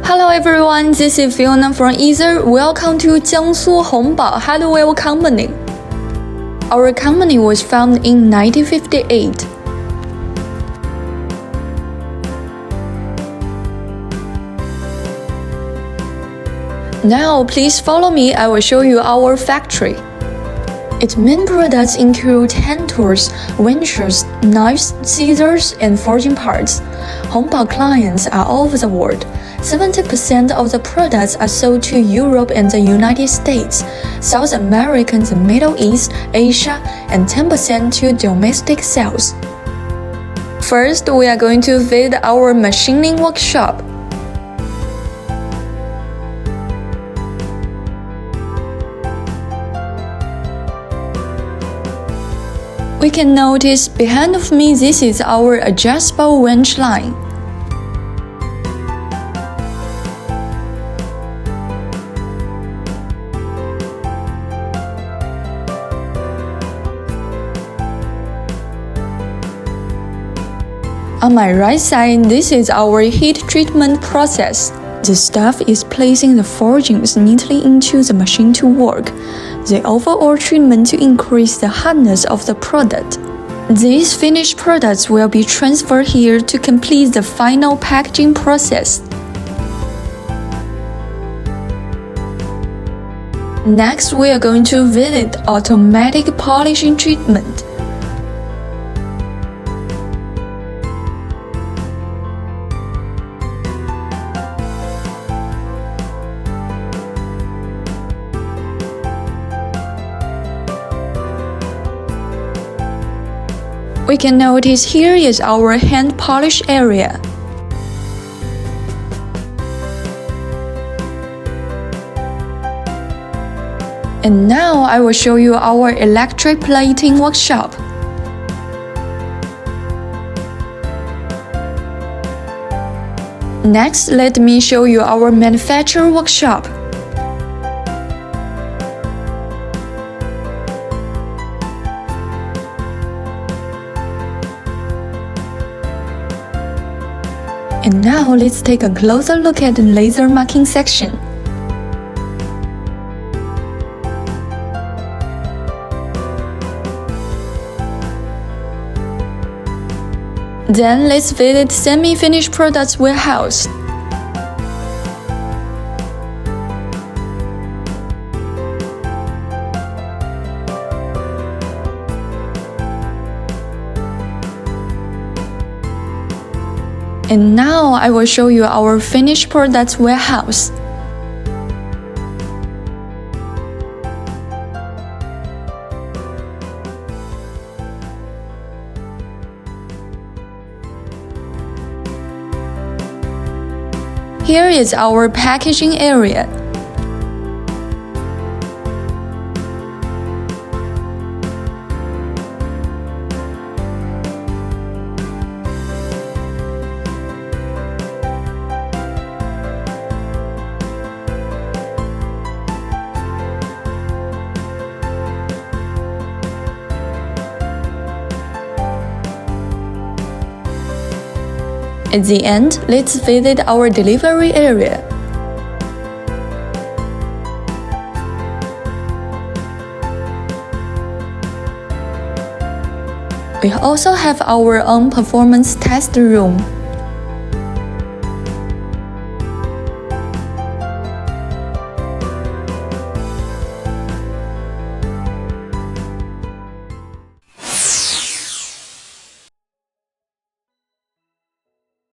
Hello everyone, this is Fiona from Ether. Welcome to Jiangsu Hongbao Hardware Company. Our company was founded in 1958. Now, please follow me. I will show you our factory. Its main products include hand tools, wrenches, knives, scissors, and forging parts. Hongbao clients are all over the world. 70% of the products are sold to Europe and the United States, South America, the Middle East, Asia, and 10% to domestic sales. First, we are going to visit our machining workshop. We can notice behind of me this is our adjustable wrench line. On my right side, this is our heat treatment process. The staff is placing the forgings neatly into the machine to work. The overall treatment to increase the hardness of the product. These finished products will be transferred here to complete the final packaging process. Next, we are going to visit automatic polishing treatment. We can notice here is our hand polish area. And now I will show you our electric plating workshop. Next, let me show you our manufacturing workshop. And now let's take a closer look at the laser marking section. Then let's visit semi-finished products warehouse. And now I will show you our finished products warehouse. Here is our packaging area. At the end, let's visit our delivery area. We also have our own performance test room.